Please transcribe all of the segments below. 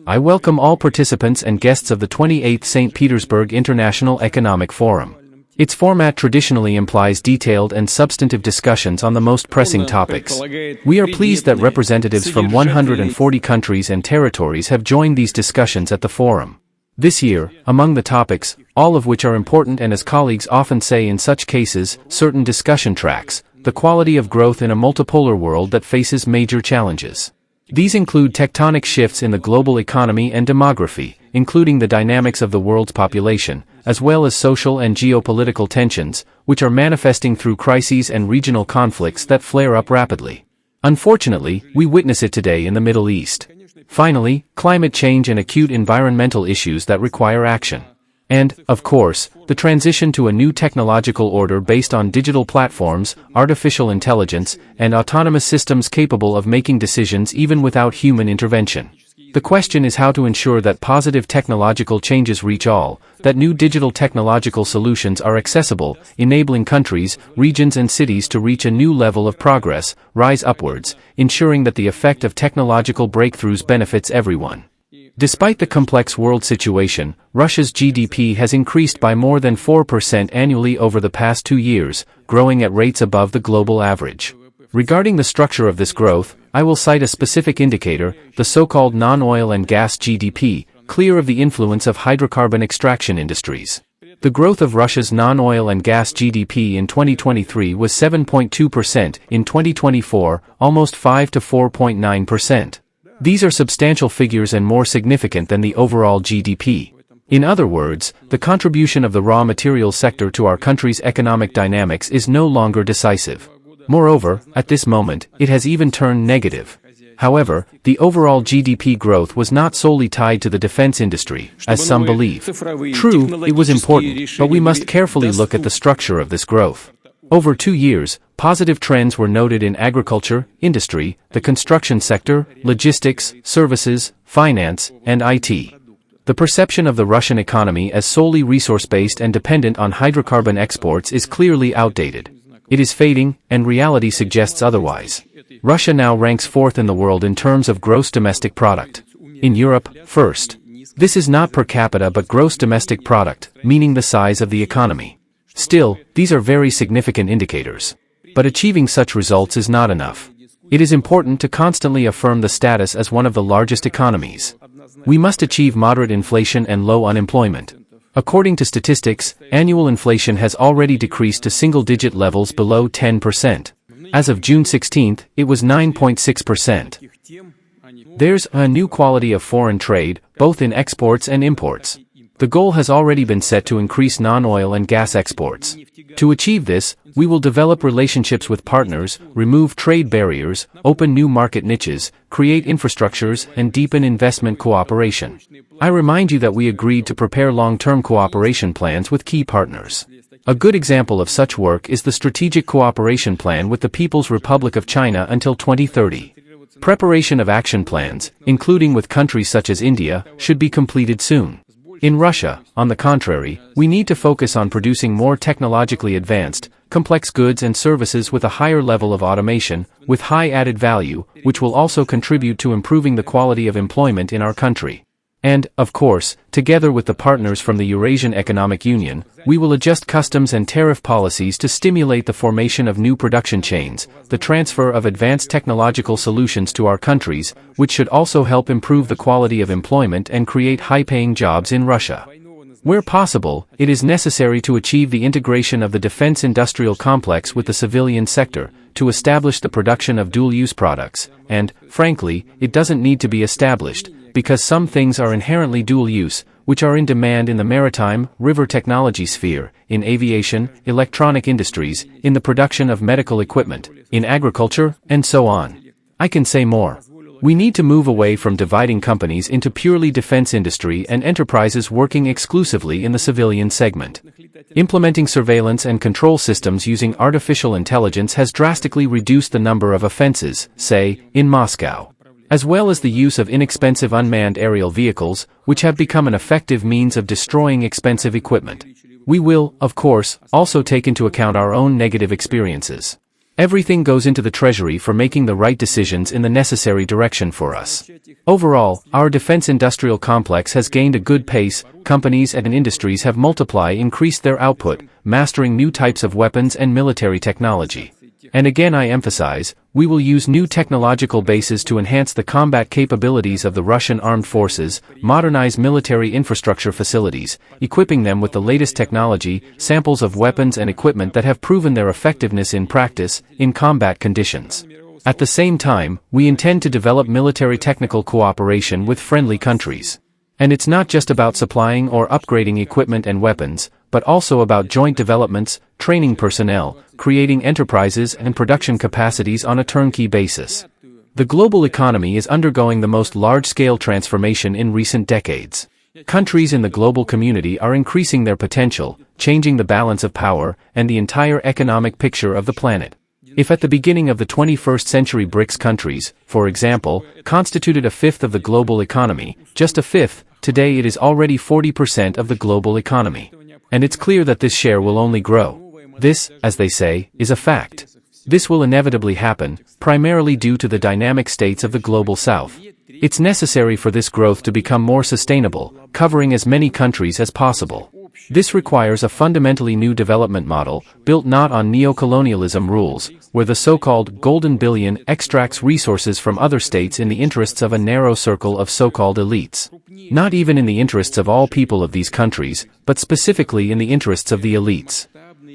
I welcome all participants and guests of the 28th St. Petersburg International Economic Forum. Its format traditionally implies detailed and substantive discussions on the most pressing topics. We are pleased that representatives from 140 countries and territories have joined these discussions at the forum. This year, among the topics, all of which are important and, as colleagues often say in such cases, certain discussion tracks, the quality of growth in a multipolar world that faces major challenges. These include tectonic shifts in the global economy and demography, including the dynamics of the world's population, as well as social and geopolitical tensions, which are manifesting through crises and regional conflicts that flare up rapidly. Unfortunately, we witness it today in the Middle East. Finally, climate change and acute environmental issues that require action. And, of course, the transition to a new technological order based on digital platforms, artificial intelligence, and autonomous systems capable of making decisions even without human intervention. The question is how to ensure that positive technological changes reach all, that new digital technological solutions are accessible, enabling countries, regions and cities to reach a new level of progress, rise upwards, ensuring that the effect of technological breakthroughs benefits everyone. Despite the complex world situation, Russia's GDP has increased by more than 4% annually over the past 2 years, growing at rates above the global average. Regarding the structure of this growth, I will cite a specific indicator, the so-called non-oil and gas GDP, clear of the influence of hydrocarbon extraction industries. The growth of Russia's non-oil and gas GDP in 2023 was 7.2%, in 2024, almost 5 to 4.9%. These are substantial figures and more significant than the overall GDP. In other words, the contribution of the raw materials sector to our country's economic dynamics is no longer decisive. Moreover, at this moment, it has even turned negative. However, the overall GDP growth was not solely tied to the defense industry, as some believe. True, it was important, but we must carefully look at the structure of this growth. Over 2 years, positive trends were noted in agriculture, industry, the construction sector, logistics, services, finance, and IT. The perception of the Russian economy as solely resource-based and dependent on hydrocarbon exports is clearly outdated. It is fading, and reality suggests otherwise. Russia now ranks 4th in the world in terms of gross domestic product. In Europe, 1st. This is not per capita but gross domestic product, meaning the size of the economy. Still, these are very significant indicators. But achieving such results is not enough. It is important to constantly affirm the status as one of the largest economies. We must achieve moderate inflation and low unemployment. According to statistics, annual inflation has already decreased to single-digit levels below 10%. As of June 16, it was 9.6%. There's a new quality of foreign trade, both in exports and imports. The goal has already been set to increase non-oil and gas exports. To achieve this, we will develop relationships with partners, remove trade barriers, open new market niches, create infrastructures, and deepen investment cooperation. I remind you that we agreed to prepare long-term cooperation plans with key partners. A good example of such work is the Strategic Cooperation Plan with the People's Republic of China until 2030. Preparation of action plans, including with countries such as India, should be completed soon. In Russia, on the contrary, we need to focus on producing more technologically advanced, complex goods and services with a higher level of automation, with high added value, which will also contribute to improving the quality of employment in our country. And, of course, together with the partners from the Eurasian Economic Union, we will adjust customs and tariff policies to stimulate the formation of new production chains, the transfer of advanced technological solutions to our countries, which should also help improve the quality of employment and create high-paying jobs in Russia. Where possible, it is necessary to achieve the integration of the defense industrial complex with the civilian sector, to establish the production of dual-use products, and, frankly, it doesn't need to be established, because some things are inherently dual-use, which are in demand in the maritime, river technology sphere, in aviation, electronic industries, in the production of medical equipment, in agriculture, and so on. I can say more. We need to move away from dividing companies into purely defense industry and enterprises working exclusively in the civilian segment. Implementing surveillance and control systems using artificial intelligence has drastically reduced the number of offenses, say, in Moscow, as well as the use of inexpensive unmanned aerial vehicles, which have become an effective means of destroying expensive equipment. We will, of course, also take into account our own negative experiences. Everything goes into the treasury for making the right decisions in the necessary direction for us. Overall, our defense industrial complex has gained a good pace. Companies and industries have increased their output, mastering new types of weapons and military technology. And again I emphasize, we will use new technological bases to enhance the combat capabilities of the Russian armed forces, modernize military infrastructure facilities, equipping them with the latest technology, samples of weapons and equipment that have proven their effectiveness in practice, in combat conditions. At the same time, we intend to develop military technical cooperation with friendly countries. And it's not just about supplying or upgrading equipment and weapons, but also about joint developments, training personnel, creating enterprises and production capacities on a turnkey basis. The global economy is undergoing the most large-scale transformation in recent decades. Countries in the global community are increasing their potential, changing the balance of power, and the entire economic picture of the planet. If at the beginning of the 21st century BRICS countries, for example, constituted a fifth of the global economy, just a fifth, today it is already 40% of the global economy. And it's clear that this share will only grow. This, as they say, is a fact. This will inevitably happen, primarily due to the dynamic states of the global south. It's necessary for this growth to become more sustainable, covering as many countries as possible. This requires a fundamentally new development model, built not on neocolonialism rules, where the so-called golden billion extracts resources from other states in the interests of a narrow circle of so-called elites. Not even in the interests of all people of these countries, but specifically in the interests of the elites.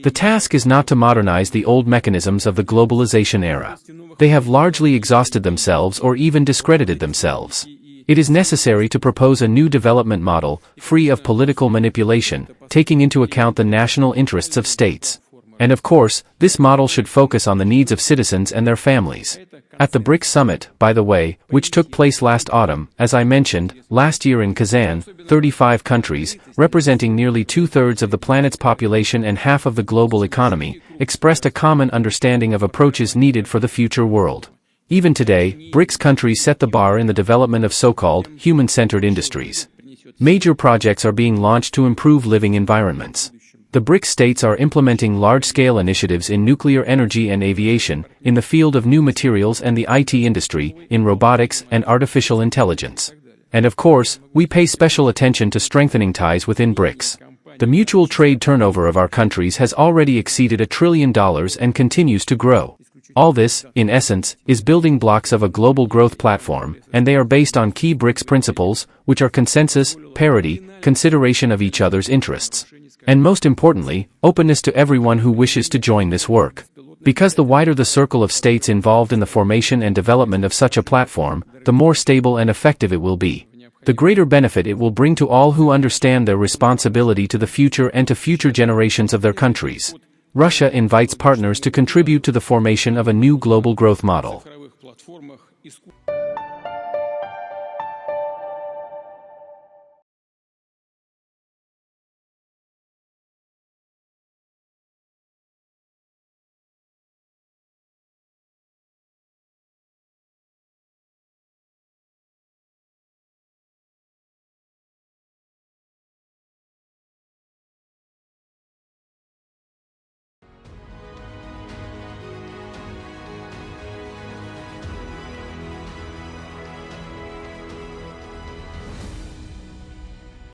The task is not to modernize the old mechanisms of the globalization era. They have largely exhausted themselves or even discredited themselves. It is necessary to propose a new development model, free of political manipulation, taking into account the national interests of states. And of course, this model should focus on the needs of citizens and their families. At the BRICS summit, by the way, which took place last autumn, as I mentioned, last year in Kazan, 35 countries, representing nearly two-thirds of the planet's population and half of the global economy, expressed a common understanding of approaches needed for the future world. Even today, BRICS countries set the bar in the development of so-called human-centered industries. Major projects are being launched to improve living environments. The BRICS states are implementing large-scale initiatives in nuclear energy and aviation, in the field of new materials and the IT industry, in robotics and artificial intelligence. And of course, we pay special attention to strengthening ties within BRICS. The mutual trade turnover of our countries has already exceeded $1 trillion and continues to grow. All this, in essence, is building blocks of a global growth platform, and they are based on key BRICS principles, which are consensus, parity, consideration of each other's interests. And most importantly, openness to everyone who wishes to join this work. Because the wider the circle of states involved in the formation and development of such a platform, the more stable and effective it will be. The greater benefit it will bring to all who understand their responsibility to the future and to future generations of their countries. Russia invites partners to contribute to the formation of a new global growth model.